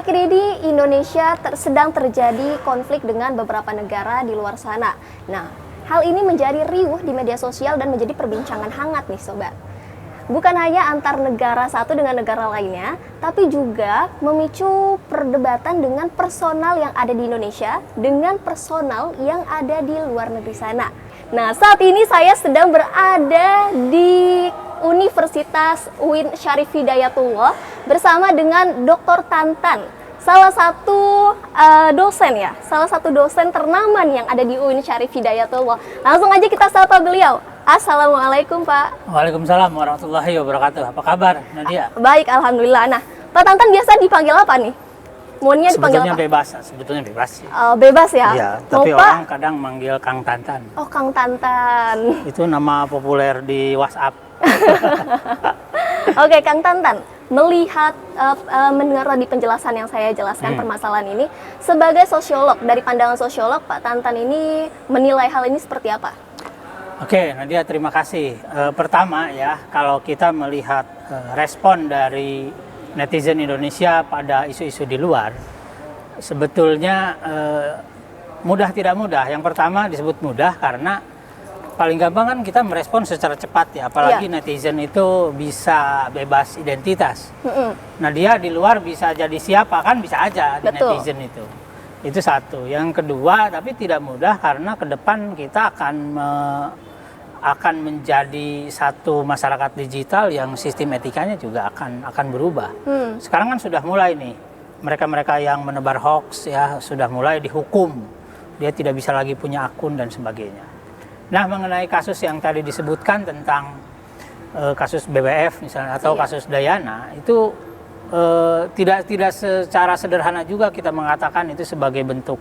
akhir-akhir ini Indonesia sedang terjadi konflik dengan beberapa negara di luar sana. Nah, hal ini menjadi riuh di media sosial dan menjadi perbincangan hangat nih sobat. Bukan hanya antar negara satu dengan negara lainnya, tapi juga memicu perdebatan dengan personal yang ada di Indonesia dengan personal yang ada di luar negeri sana. Nah, saat ini saya sedang berada di Universitas UIN Syarif Hidayatullah bersama dengan Dr. Tantan, salah satu dosen ternama yang ada di UIN Syarif Hidayatullah. Langsung aja kita sapa beliau. Assalamualaikum Pak. Waalaikumsalam warahmatullahi wabarakatuh. Apa kabar Nadia? Baik, alhamdulillah. Nah, Pak Tantan biasa dipanggil apa nih? Maunya dipanggil sebetulnya apa? bebas, sebetulnya bebas sih. Bebas ya? Iya, tapi orang kadang manggil Kang Tantan. Oh, Kang Tantan. Itu nama populer di WhatsApp. Oke, Kang Tantan, melihat mendengar tadi penjelasan yang saya jelaskan permasalahan ini, sebagai sosiolog, dari pandangan sosiolog, Pak Tantan ini menilai hal ini seperti apa? Oke, Nadia, terima kasih. Pertama ya, kalau kita melihat respon dari netizen Indonesia pada isu-isu di luar, sebetulnya mudah tidak mudah. Yang pertama disebut mudah karena paling gampang kan kita merespon secara cepat ya, apalagi netizen itu bisa bebas identitas. Nah, dia di luar bisa jadi siapa kan, bisa aja netizen itu. Itu satu. Yang kedua, tapi tidak mudah karena ke depan kita akan menjadi satu masyarakat digital yang sistem etikanya juga akan berubah. Sekarang kan sudah mulai nih, mereka-mereka yang menebar hoax ya sudah mulai dihukum. Dia tidak bisa lagi punya akun dan sebagainya. Nah, mengenai kasus yang tadi disebutkan tentang kasus BWF misalnya atau kasus Dayana, itu tidak secara sederhana juga kita mengatakan itu sebagai bentuk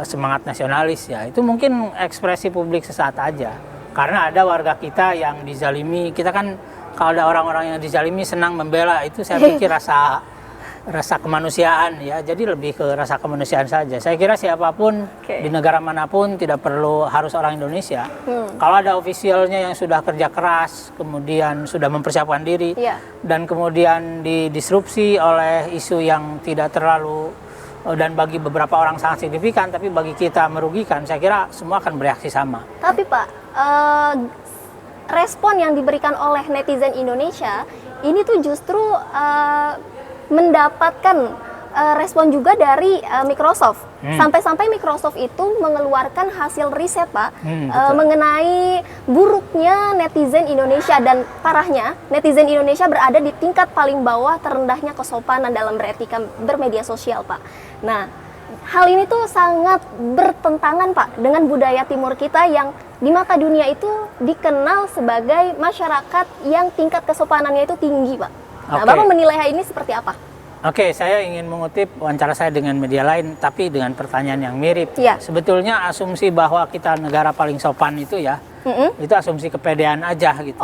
semangat nasionalis ya. Itu mungkin ekspresi publik sesaat aja. Karena ada warga kita yang dizalimi, kita kan kalau ada orang-orang yang dizalimi senang membela, itu saya pikir rasa kemanusiaan ya, jadi lebih ke rasa kemanusiaan saja. Saya kira siapapun di negara manapun tidak perlu harus orang Indonesia. Kalau ada ofisialnya yang sudah kerja keras, kemudian sudah mempersiapkan diri, dan kemudian didisrupsi oleh isu yang tidak terlalu dan bagi beberapa orang sangat signifikan, tapi bagi kita merugikan, saya kira semua akan bereaksi sama. Tapi Pak, respon yang diberikan oleh netizen Indonesia ini tuh justru mendapatkan respon juga dari Microsoft. Sampai-sampai Microsoft itu mengeluarkan hasil riset Pak, mengenai buruknya netizen Indonesia, dan parahnya netizen Indonesia berada di tingkat paling bawah terendahnya kesopanan dalam beretika bermedia sosial Pak. Nah, hal ini tuh sangat bertentangan Pak dengan budaya timur kita yang di mata dunia itu dikenal sebagai masyarakat yang tingkat kesopanannya itu tinggi Pak. Nah, Bapak menilai hal ini seperti apa? Oke, saya ingin mengutip wawancara saya dengan media lain, tapi dengan pertanyaan yang mirip. Sebetulnya asumsi bahwa kita negara paling sopan itu ya, itu asumsi kepedean aja gitu.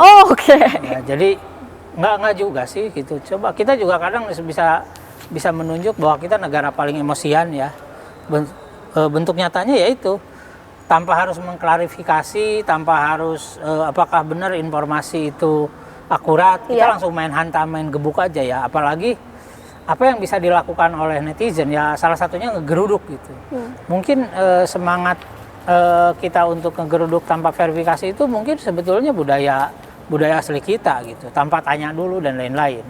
Ya, jadi nggak juga sih gitu. Coba kita juga kadang bisa menunjuk bahwa kita negara paling emosian ya. Bentuk nyatanya yaitu tanpa harus mengklarifikasi, tanpa harus apakah benar informasi itu akurat, kita langsung main hantam, main gebuk aja ya. Apalagi apa yang bisa dilakukan oleh netizen ya, salah satunya ngegeruduk gitu. Mungkin semangat kita untuk ngegeruduk tanpa verifikasi itu mungkin sebetulnya budaya asli kita gitu, tanpa tanya dulu dan lain-lain.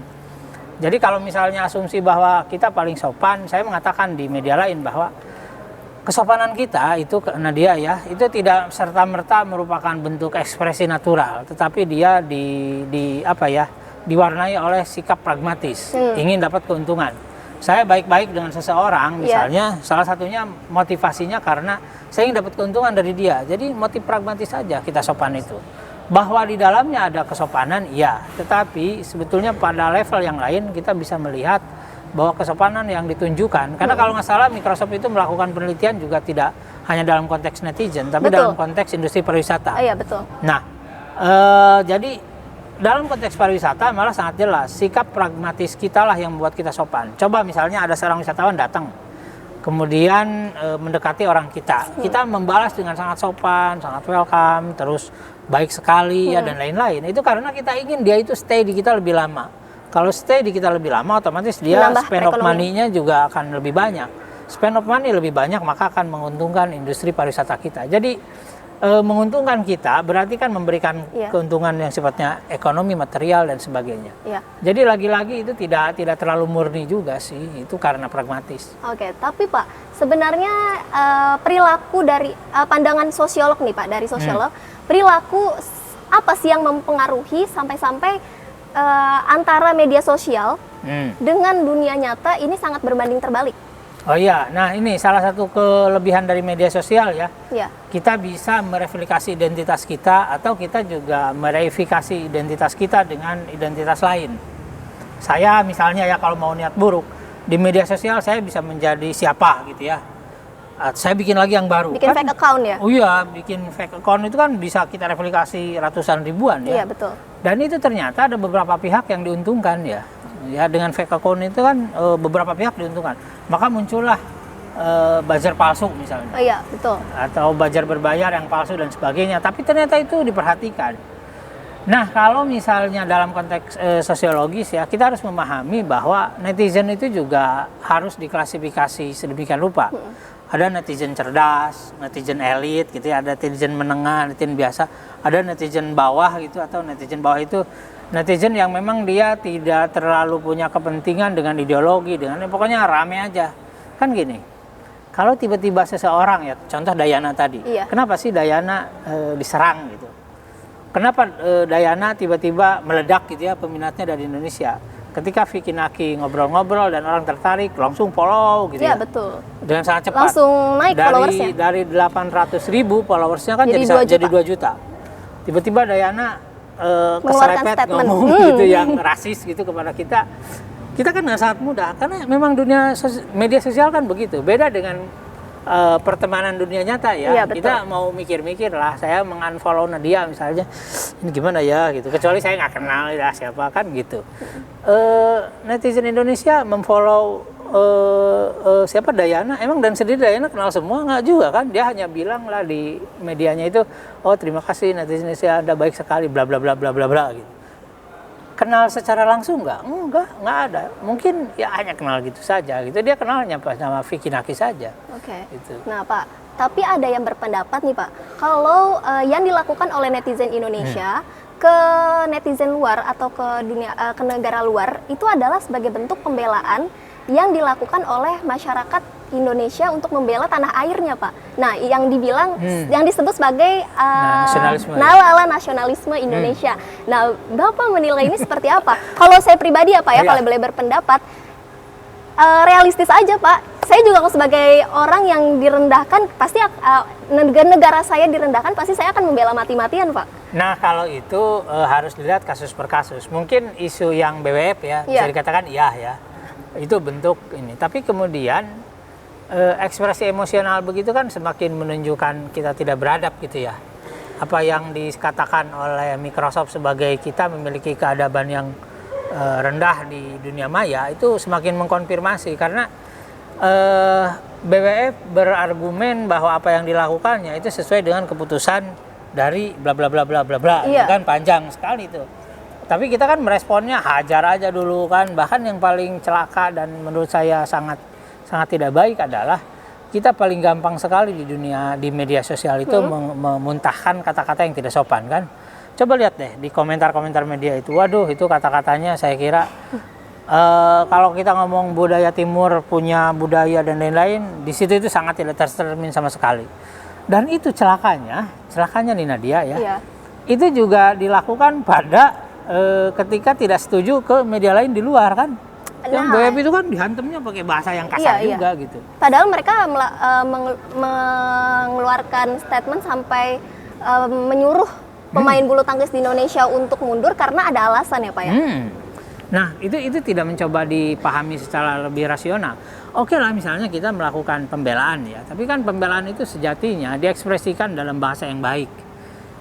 Jadi kalau misalnya asumsi bahwa kita paling sopan, saya mengatakan di media lain bahwa kesopanan kita itu, Nadia ya, itu tidak serta-merta merupakan bentuk ekspresi natural, tetapi dia diwarnai oleh sikap pragmatis, ingin dapat keuntungan. Saya baik-baik dengan seseorang, misalnya salah satunya motivasinya karena saya ingin dapat keuntungan dari dia. Jadi motif pragmatis saja kita sopan itu. Bahwa di dalamnya ada kesopanan, ya, tetapi sebetulnya pada level yang lain kita bisa melihat bahwa kesopanan yang ditunjukkan, karena kalau nggak salah Microsoft itu melakukan penelitian juga tidak hanya dalam konteks netizen, tapi dalam konteks industri pariwisata. Iya, betul. Nah, jadi dalam konteks pariwisata malah sangat jelas sikap pragmatis kita lah yang membuat kita sopan. Coba misalnya ada seorang wisatawan datang, kemudian mendekati orang kita, kita membalas dengan sangat sopan, sangat welcome, terus baik sekali ya dan lain-lain. Itu karena kita ingin dia itu stay di kita lebih lama. Kalau stay di kita lebih lama, otomatis dia Menambah spend of perekonomian. money-nya juga akan lebih banyak. Spend of money lebih banyak, maka akan menguntungkan industri pariwisata kita. Jadi menguntungkan kita berarti kan memberikan Iya. keuntungan yang sifatnya ekonomi, material dan sebagainya. Iya. Jadi lagi-lagi itu tidak terlalu murni juga sih, itu karena pragmatis. Oke, tapi Pak, sebenarnya perilaku dari pandangan sosiolog nih Pak, dari sosiolog, perilaku apa sih yang mempengaruhi sampai-sampai antara media sosial dengan dunia nyata ini sangat berbanding terbalik? Oh iya, nah ini salah satu kelebihan dari media sosial ya. Iya. Kita bisa mereplikasi identitas kita atau kita juga mereverifikasi identitas kita dengan identitas lain. Saya misalnya ya kalau mau niat buruk, di media sosial saya bisa menjadi siapa gitu ya. Saya bikin lagi yang baru. Bikin fake account ya? Oh iya, bikin fake account itu kan bisa kita replikasi ratusan ribuan ya. Iya, betul. Dan itu ternyata ada beberapa pihak yang diuntungkan ya. Ya dengan fake account itu kan beberapa pihak diuntungkan. Maka muncullah buzzer palsu misalnya. Oh iya, betul. Atau buzzer berbayar yang palsu dan sebagainya. Tapi ternyata itu diperhatikan. Nah, kalau misalnya dalam konteks sosiologis ya, kita harus memahami bahwa netizen itu juga harus diklasifikasi sedemikian rupa. Ada netizen cerdas, netizen elit gitu ya, ada netizen menengah, netizen biasa, ada netizen bawah gitu, atau netizen bawah itu netizen yang memang dia tidak terlalu punya kepentingan dengan ideologi, dengan pokoknya rame aja. Kan gini, kalau tiba-tiba seseorang ya, contoh Dayana tadi, Iya. kenapa sih Dayana diserang gitu? Kenapa Dayana tiba-tiba meledak gitu ya peminatnya dari Indonesia? Ketika Vicky Naki ngobrol-ngobrol dan orang tertarik, langsung follow gitu Iya, ya. betul. Dengan sangat cepat. Langsung naik followersnya. Dari 800.000 followersnya kan Jadi jadi 2 2 juta. Tiba-tiba Dayana Mengeluarkan keserempet statement. ngomong gitu yang rasis gitu kepada kita. Kita kan nggak sangat mudah karena memang dunia media sosial kan begitu. Beda dengan pertemanan dunia nyata ya. Iya, betul. Kita mau mikir-mikir lah. Saya mengunfollow Nadia misalnya, ini gimana ya gitu. Kecuali saya nggak kenal ya siapa kan gitu. Netizen Indonesia memfollow siapa Dayana, emang dan sendiri Dayana kenal semua nggak juga kan? Dia hanya bilang lah di medianya itu, oh terima kasih netizen Indonesia, Anda baik sekali, bla bla bla bla bla bla gitu. Kenal secara langsung nggak? Nggak ada. Mungkin ya hanya kenal gitu saja gitu. Dia kenalnya pas nama Vicky Naki saja. Oke. Gitu. Nah Pak, tapi ada yang berpendapat nih Pak, kalau yang dilakukan oleh netizen Indonesia ke netizen luar atau ke dunia ke negara luar itu adalah sebagai bentuk pembelaan yang dilakukan oleh masyarakat Indonesia untuk membela tanah airnya Pak. Nah, yang dibilang, yang disebut sebagai nasionalisme. ala nasionalisme Indonesia. Nah, Bapak menilai ini seperti apa? Kalau saya pribadi ya Pak ya, Iya. kalau boleh berpendapat, realistis aja Pak. Saya juga sebagai orang yang direndahkan, pasti negara saya direndahkan, pasti saya akan membela mati-matian Pak. Nah kalau itu harus dilihat kasus per kasus. Mungkin isu yang BWF ya, bisa Iya. dikatakan iya ya. Itu bentuk ini. Tapi kemudian ekspresi emosional begitu kan semakin menunjukkan kita tidak beradab gitu ya. Apa yang dikatakan oleh Microsoft sebagai kita memiliki keadaban yang rendah di dunia maya itu semakin mengkonfirmasi karena BWF berargumen bahwa apa yang dilakukannya itu sesuai dengan keputusan dari bla bla bla bla bla bla. Iya. Itu kan panjang sekali itu. Tapi kita kan meresponnya hajar aja dulu kan. Bahkan yang paling celaka dan menurut saya sangat tidak baik adalah kita paling gampang sekali di dunia di media sosial itu memuntahkan kata-kata yang tidak sopan kan. Coba lihat deh di komentar-komentar media itu. Waduh, itu kata-katanya saya kira kalau kita ngomong budaya timur punya budaya dan lain-lain, di situ itu sangat tidak tercermin sama sekali. Dan itu celakanya nih Nadia ya. Iya. Itu juga dilakukan pada ketika tidak setuju ke media lain di luar kan. Yang Nah. BWF itu kan dihantamnya pakai bahasa yang kasar Iya, juga gitu. Padahal mereka mengeluarkan statement sampai menyuruh pemain bulu tangkis di Indonesia untuk mundur karena ada alasan ya Pak ya. Nah itu tidak mencoba dipahami secara lebih rasional. Oke lah misalnya kita melakukan pembelaan ya, tapi kan pembelaan itu sejatinya diekspresikan dalam bahasa yang baik.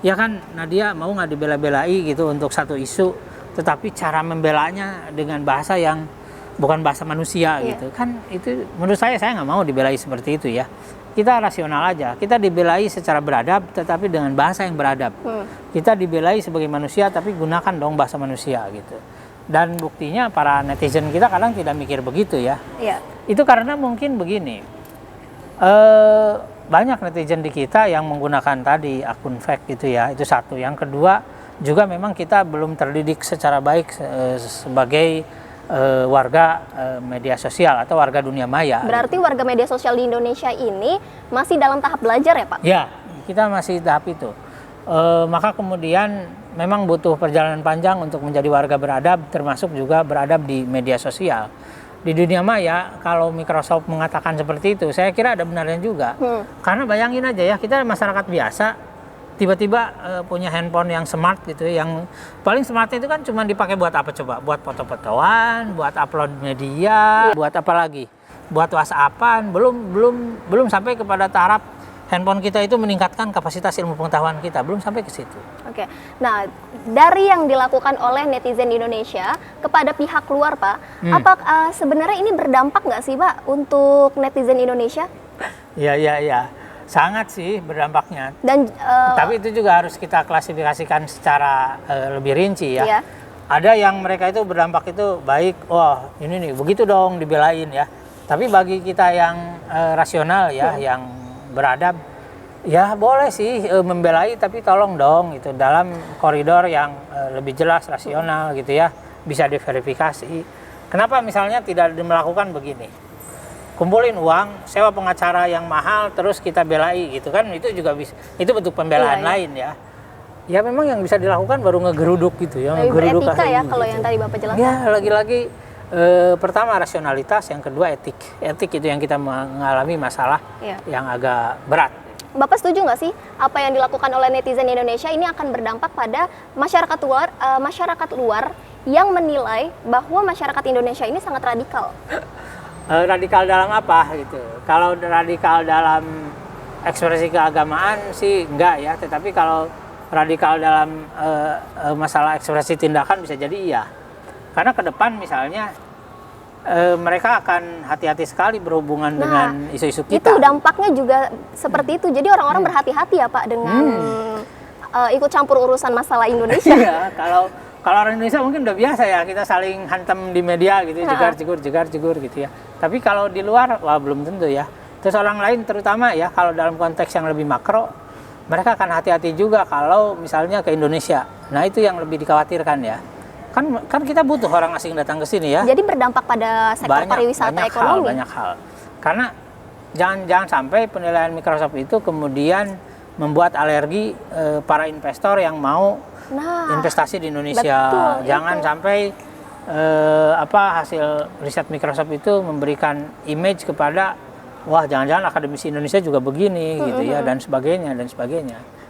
Ya kan Nadia mau nggak dibela-belai gitu untuk satu isu, tetapi cara membelanya dengan bahasa yang bukan bahasa manusia gitu kan, itu menurut saya nggak mau dibelai seperti itu ya. Kita rasional aja, kita dibelai secara beradab tetapi dengan bahasa yang beradab. Kita dibelai sebagai manusia tapi gunakan dong bahasa manusia gitu. Dan buktinya para netizen kita kadang tidak mikir begitu ya. Iya. Itu karena mungkin begini, banyak netizen di kita yang menggunakan tadi akun fake gitu ya, itu satu. Yang kedua juga memang kita belum terdidik secara baik sebagai warga media sosial atau warga dunia maya. Berarti warga media sosial di Indonesia ini masih dalam tahap belajar ya Pak? Ya, kita masih tahap itu. Maka kemudian memang butuh perjalanan panjang untuk menjadi warga beradab, termasuk juga beradab di media sosial. Di dunia maya, kalau Microsoft mengatakan seperti itu, saya kira ada benarnya juga. Karena bayangin aja ya, kita masyarakat biasa, tiba-tiba punya handphone yang smart gitu, yang paling smart itu kan cuma dipakai buat apa coba? Buat foto-fotoan, buat upload media, buat apa lagi? Buat WhatsAppan, belum sampai kepada taraf handphone kita itu meningkatkan kapasitas ilmu pengetahuan kita, belum sampai ke situ. Oke, nah dari yang dilakukan oleh netizen Indonesia kepada pihak luar Pak, apa sebenarnya ini berdampak nggak sih Pak untuk netizen Indonesia? Iya, sangat sih berdampaknya. Dan tapi itu juga harus kita klasifikasikan secara lebih rinci ya. Iya. Ada yang mereka itu berdampak itu baik, wah ini nih begitu dong dibelain ya. Tapi bagi kita yang rasional ya, yang beradab, ya boleh sih membelai, tapi tolong dong itu dalam koridor yang lebih jelas, rasional gitu ya, bisa diverifikasi. Kenapa misalnya tidak melakukan begini? Kumpulin uang, sewa pengacara yang mahal, terus kita belai gitu kan, itu juga bisa, itu bentuk pembelaan lain ya. Ya memang yang bisa dilakukan baru ngegeruduk gitu ya, ngegeruduk etika ya gitu. kalau yang tadi Bapak jelaskan. Ya lagi-lagi pertama rasionalitas, yang kedua etik itu yang kita mengalami masalah yang agak berat. Bapak setuju nggak sih apa yang dilakukan oleh netizen Indonesia ini akan berdampak pada masyarakat luar yang menilai bahwa masyarakat Indonesia ini sangat radikal? Radikal dalam apa gitu? Kalau radikal dalam ekspresi keagamaan sih enggak ya, tetapi kalau radikal dalam masalah ekspresi tindakan bisa jadi iya. Karena ke depan misalnya mereka akan hati-hati sekali berhubungan dengan isu-isu kita. Itu dampaknya juga seperti itu. Jadi orang-orang berhati-hati ya Pak dengan ikut campur urusan masalah Indonesia. Iya, kalau orang Indonesia mungkin udah biasa ya, kita saling hantam di media gitu, jegar-jegur gitu ya. Tapi kalau di luar, wah belum tentu ya. Terus orang lain terutama ya, kalau dalam konteks yang lebih makro, mereka akan hati-hati juga kalau misalnya ke Indonesia. Nah itu yang lebih dikhawatirkan ya. Kan kita butuh orang asing datang ke sini ya. Jadi berdampak pada sektor pariwisata ekonomi. Banyak hal. Karena jangan sampai penilaian Microsoft itu kemudian membuat alergi para investor yang mau investasi di Indonesia. Betul, Jangan sampai hasil riset Microsoft itu memberikan image kepada wah jangan-jangan akademisi Indonesia juga begini gitu ya, dan sebagainya.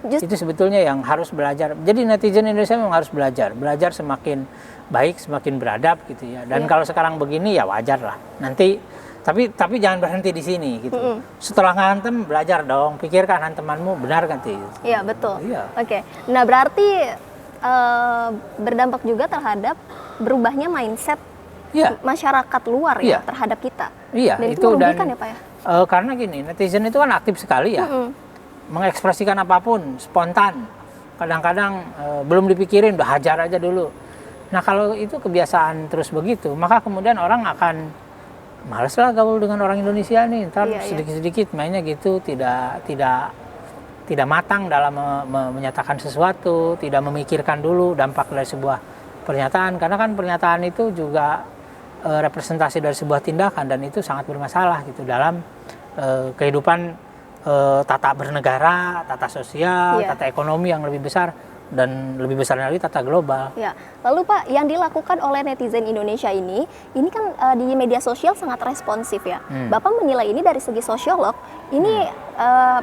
Itu sebetulnya yang harus belajar. Jadi netizen Indonesia memang harus belajar semakin baik, semakin beradab gitu ya. Dan kalau sekarang begini ya wajar lah. Nanti tapi jangan berhenti di sini gitu. Setelah ngantem belajar dong, pikirkan hantemanmu benar kan gitu. Iya betul. Iya. Oke. Nah berarti berdampak juga terhadap berubahnya mindset masyarakat luar ya terhadap kita. Iya. Dan itu merugikan ya Pak ya. Karena gini, netizen itu kan aktif sekali ya. Mengekspresikan apapun spontan, kadang-kadang belum dipikirin, udah hajar aja dulu. Nah kalau itu kebiasaan terus begitu, maka kemudian orang akan males lah gaul dengan orang Indonesia nih, ntar sedikit-sedikit mainnya gitu, tidak matang dalam menyatakan sesuatu, tidak memikirkan dulu dampak dari sebuah pernyataan, karena kan pernyataan itu juga representasi dari sebuah tindakan, dan itu sangat bermasalah gitu dalam kehidupan tata bernegara, tata sosial, tata ekonomi yang lebih besar, dan lebih besar lagi tata global. Ya. Lalu Pak, yang dilakukan oleh netizen Indonesia ini kan di media sosial sangat responsif ya. Bapak menilai ini dari segi sosiolog, ini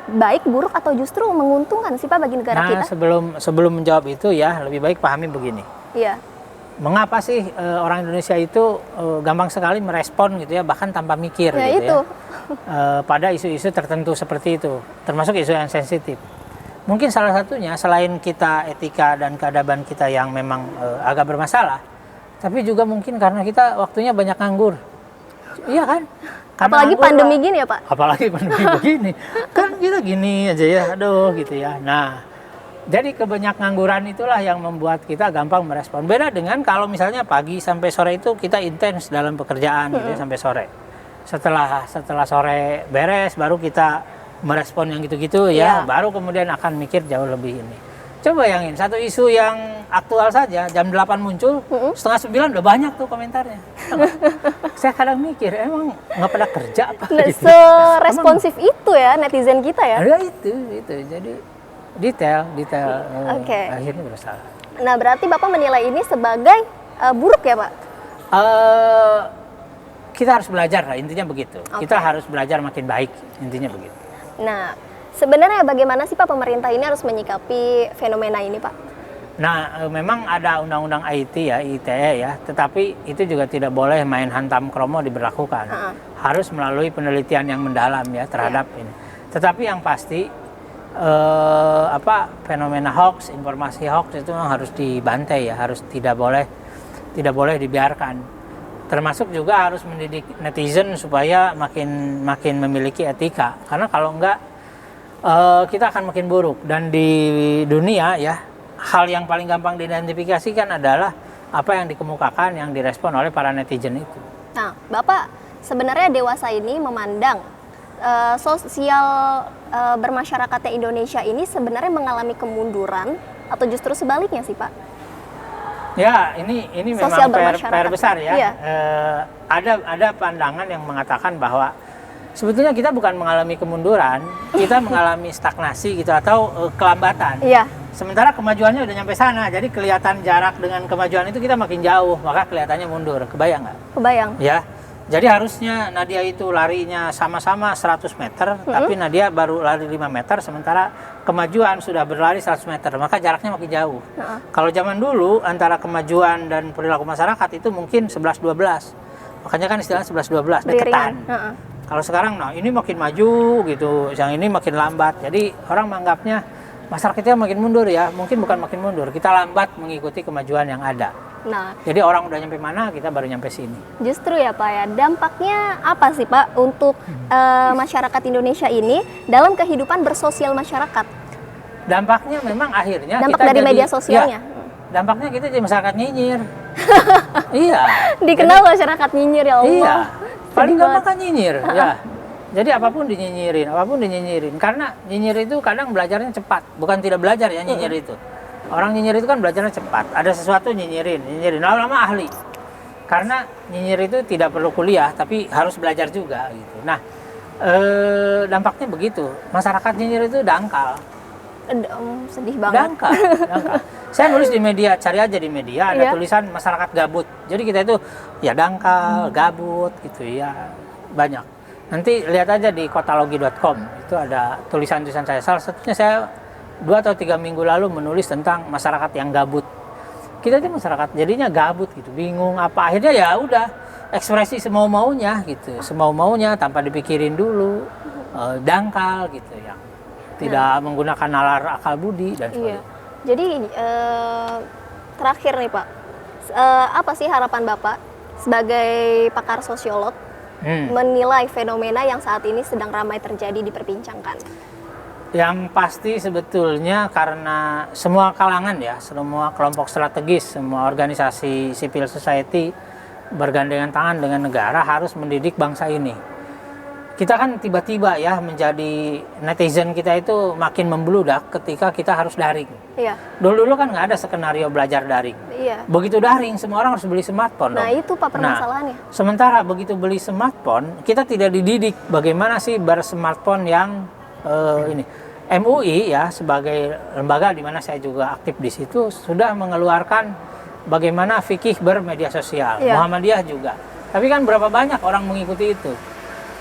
baik, buruk, atau justru menguntungkan sih Pak bagi negara kita? Sebelum menjawab itu ya, lebih baik pahami begini. Iya. Mengapa sih orang Indonesia itu gampang sekali merespon gitu ya, bahkan tanpa mikir gitu itu. Pada isu-isu tertentu seperti itu, termasuk isu yang sensitif. Mungkin salah satunya selain kita etika dan keadaban kita yang memang agak bermasalah, tapi juga mungkin karena kita waktunya banyak nganggur. Iya kan? Apalagi pandemi gini ya Pak? Apalagi pandemi begini. Kan kita gini aja ya, aduh gitu ya. Nah, Jadi kebanyak ngangguran itulah yang membuat kita gampang merespon. Beda dengan kalau misalnya pagi sampai sore itu kita intens dalam pekerjaan gitu ya, sampai sore. Setelah sore beres baru kita merespon yang gitu-gitu ya, baru kemudian akan mikir jauh lebih ini. Coba bayangin, satu isu yang aktual saja jam 8 muncul, setengah 9 udah banyak tuh komentarnya. Saya kadang mikir, emang nggak pada kerja apa gitu. Seresponsif itu ya netizen kita ya? Ada itu. Jadi detail akhirnya bersalah. Nah, berarti Bapak menilai ini sebagai buruk ya, Pak? Kita harus belajar lah, intinya begitu. Kita harus belajar makin baik, intinya begitu. Nah, sebenarnya bagaimana sih Pak pemerintah ini harus menyikapi fenomena ini, Pak? Nah, memang ada undang-undang IT ya, ITE ya, tetapi itu juga tidak boleh main hantam kromo diberlakukan. Harus melalui penelitian yang mendalam ya terhadap ini. Tetapi yang pasti fenomena hoax, informasi hoax itu harus dibantai ya, harus tidak boleh dibiarkan. Termasuk juga harus mendidik netizen supaya makin memiliki etika. Karena kalau enggak kita akan makin buruk. Dan di dunia ya, hal yang paling gampang diidentifikasikan adalah apa yang dikemukakan, yang direspon oleh para netizen itu. Nah, Bapak sebenarnya dewasa ini memandang sosial bermasyarakatnya Indonesia ini sebenarnya mengalami kemunduran atau justru sebaliknya sih, Pak? Ya, ini Sosial memang PR bermasyarakat. besar ya. Iya. Ada pandangan yang mengatakan bahwa sebetulnya kita bukan mengalami kemunduran, kita mengalami stagnasi gitu atau kelambatan. Iya. Sementara kemajuannya udah nyampe sana, jadi kelihatan jarak dengan kemajuan itu kita makin jauh, maka kelihatannya mundur. Kebayang nggak? Kebayang. Ya. Jadi harusnya Nadia itu larinya sama-sama 100 meter, tapi Nadia baru lari 5 meter, sementara kemajuan sudah berlari 100 meter, maka jaraknya makin jauh. Kalau zaman dulu, antara kemajuan dan perilaku masyarakat itu mungkin 11-12. Makanya kan istilahnya 11-12, deketan. Kalau sekarang, nah ini makin maju gitu, yang ini makin lambat. Jadi orang menganggapnya, masyarakat kita makin mundur ya, mungkin bukan makin mundur, kita lambat mengikuti kemajuan yang ada. Nah, jadi orang udah nyampe mana, kita baru nyampe sini. Justru ya Pak ya, dampaknya apa sih Pak untuk masyarakat Indonesia ini dalam kehidupan bersosial masyarakat? Dampaknya memang akhirnya dampak kita dari jadi, media sosialnya. Ya, dampaknya kita jadi masyarakat nyinyir. Iya. Dikenal masyarakat nyinyir ya Allah. Iya. Paling gampang kan nyinyir. Ya. Jadi apapun dinyinyirin. Karena nyinyir itu kadang belajarnya cepat, bukan tidak belajar ya nyinyir itu. Orang nyinyir itu kan belajarnya cepat. Ada sesuatu nyinyirin. Lama-lama ahli. Karena nyinyir itu tidak perlu kuliah, tapi harus belajar juga gitu. Nah, dampaknya begitu. Masyarakat nyinyir itu dangkal. Sedih banget. Dangkal. Saya nulis di media, cari aja di media ada tulisan masyarakat gabut. Jadi kita itu ya dangkal, gabut gitu ya. Banyak. Nanti lihat aja di kotalogi.com. Itu ada tulisan-tulisan saya. Salah satunya saya 2 atau 3 minggu lalu menulis tentang masyarakat yang gabut. Kita itu masyarakat jadinya gabut gitu, bingung apa, akhirnya ya udah ekspresi semau-maunya gitu, semau-maunya tanpa dipikirin dulu, dangkal gitu, yang tidak menggunakan nalar akal budi dan sebagainya. Jadi terakhir nih Pak, apa sih harapan Bapak sebagai pakar sosiolog menilai fenomena yang saat ini sedang ramai terjadi diperbincangkan? Yang pasti sebetulnya karena semua kalangan ya, semua kelompok strategis, semua organisasi civil society bergandengan tangan dengan negara harus mendidik bangsa ini. Kita kan tiba-tiba ya menjadi netizen kita itu makin membludak ketika kita harus daring. Iya. Dulu kan nggak ada skenario belajar daring. Iya. Begitu daring semua orang harus beli smartphone. Nah dong. itu Pak permasalahannya. Nah, sementara begitu beli smartphone, kita tidak dididik bagaimana sih bersmartphone yang ini. MUI ya sebagai lembaga di mana saya juga aktif di situ sudah mengeluarkan bagaimana fikih bermedia sosial. Iya. Muhammadiyah juga. Tapi kan berapa banyak orang mengikuti itu?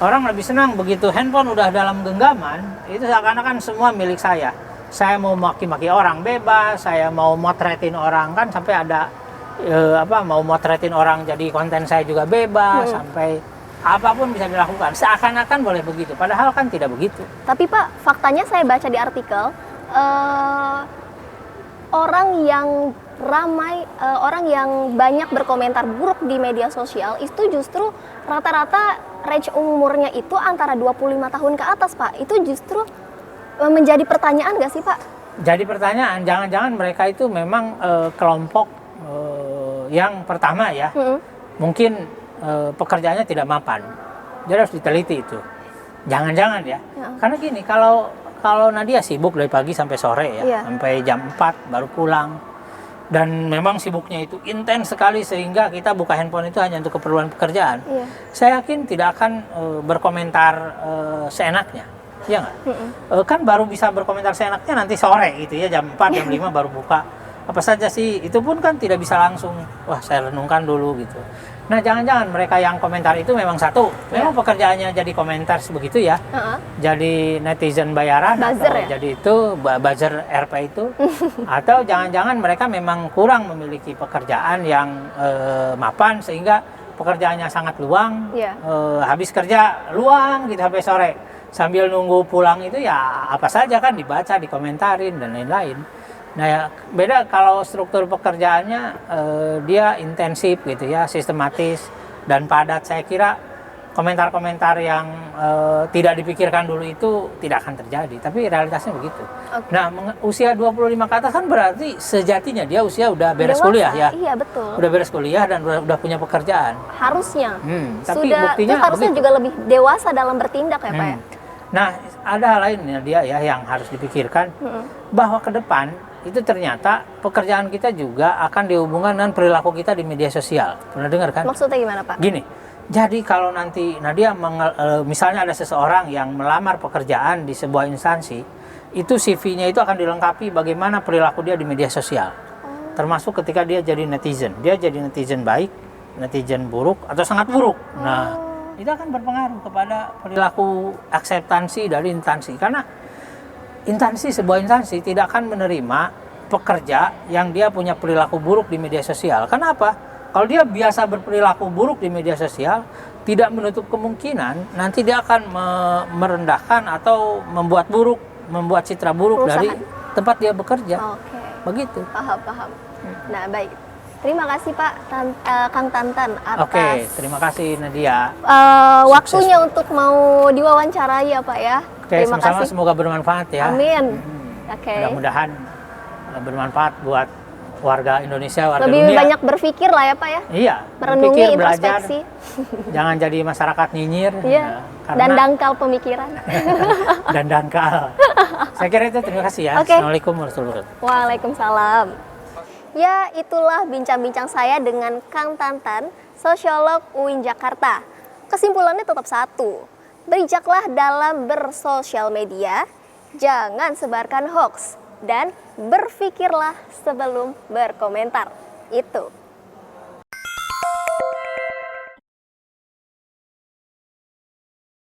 Orang lebih senang begitu handphone udah dalam genggaman, itu seakan-akan semua milik saya. Saya mau maki-maki orang bebas, saya mau motretin orang kan sampai ada mau motretin orang jadi konten saya juga bebas, sampai apapun bisa dilakukan. Seakan-akan boleh begitu, padahal kan tidak begitu. Tapi Pak, faktanya saya baca di artikel orang yang banyak berkomentar buruk di media sosial itu justru rata-rata range umurnya itu antara 25 tahun ke atas Pak. Itu justru menjadi pertanyaan nggak sih Pak? Jadi pertanyaan, jangan-jangan mereka itu memang kelompok yang pertama ya, mungkin pekerjaannya tidak mapan. Jadi harus diteliti itu. Jangan-jangan ya. Karena gini, kalau Nadia sibuk dari pagi sampai sore ya, sampai jam 4 baru pulang. Dan memang sibuknya itu intens sekali sehingga kita buka handphone itu hanya untuk keperluan pekerjaan. Saya yakin tidak akan berkomentar seenaknya. Iya nggak? Kan baru bisa berkomentar seenaknya nanti sore gitu ya, jam 4, jam 5 baru buka. Apa saja sih, itu pun kan tidak bisa langsung, wah saya renungkan dulu gitu. Nah jangan-jangan mereka yang komentar itu memang satu, memang pekerjaannya jadi komentar begitu ya. Jadi netizen bayaran, buzzer atau ya? jadi itu buzzer RP itu. Atau jangan-jangan mereka memang kurang memiliki pekerjaan yang mapan sehingga pekerjaannya sangat luang, habis kerja luang gitu sampai sore. Sambil nunggu pulang itu ya apa saja kan dibaca, dikomentarin dan lain-lain. Nah ya beda kalau struktur pekerjaannya dia intensif gitu ya, sistematis dan padat. Saya kira komentar-komentar yang tidak dipikirkan dulu itu tidak akan terjadi, tapi realitasnya begitu. Nah usia 25 ke atas kan berarti sejatinya dia usia udah beres dewasa, kuliah ya. Iya betul. Udah beres kuliah dan udah punya pekerjaan. Harusnya. Tapi Sudah, buktinya itu harusnya begitu. juga lebih dewasa dalam bertindak ya Pak ya. Nah, ada hal lain dia ya yang harus dipikirkan, bahwa ke depan itu ternyata pekerjaan kita juga akan dihubungkan dengan perilaku kita di media sosial. Pernah dengar kan? Maksudnya gimana Pak? Gini, jadi kalau nanti Nadia misalnya ada seseorang yang melamar pekerjaan di sebuah instansi, itu CV-nya itu akan dilengkapi bagaimana perilaku dia di media sosial. Termasuk ketika dia jadi netizen. Dia jadi netizen baik, netizen buruk, atau sangat buruk. Nah, itu akan berpengaruh kepada perilaku akseptansi dari instansi. Karena sebuah instansi tidak akan menerima pekerja yang dia punya perilaku buruk di media sosial. Kenapa? Kalau dia biasa berperilaku buruk di media sosial, tidak menutup kemungkinan nanti dia akan merendahkan atau membuat citra buruk Perusahaan. dari tempat dia bekerja. Oke. Begitu. Paham. Nah baik. Terima kasih Pak Kang Tantan atas Oke, terima kasih Nadia. waktunya untuk mau diwawancarai ya Pak ya. Oke, Terima sama-sama, kasih. semoga bermanfaat ya. Amin. Oke. Mudah-mudahan bermanfaat buat warga Indonesia, warga Lebih dunia. banyak berpikir lah ya Pak ya. Iya, Merenungi, berpikir, belajar. introspeksi. Jangan jadi masyarakat nyinyir. Iya. Karena Dan dangkal pemikiran. dan dangkal. Saya kira itu, terima kasih ya. Oke. Assalamualaikum warahmatullahi wabarakatuh. Waalaikumsalam. Ya, itulah bincang-bincang saya dengan Kang Tantan, sosiolog UIN Jakarta. Kesimpulannya tetap satu, bijaklah dalam bersosial media, jangan sebarkan hoax, dan berpikirlah sebelum berkomentar. Itu.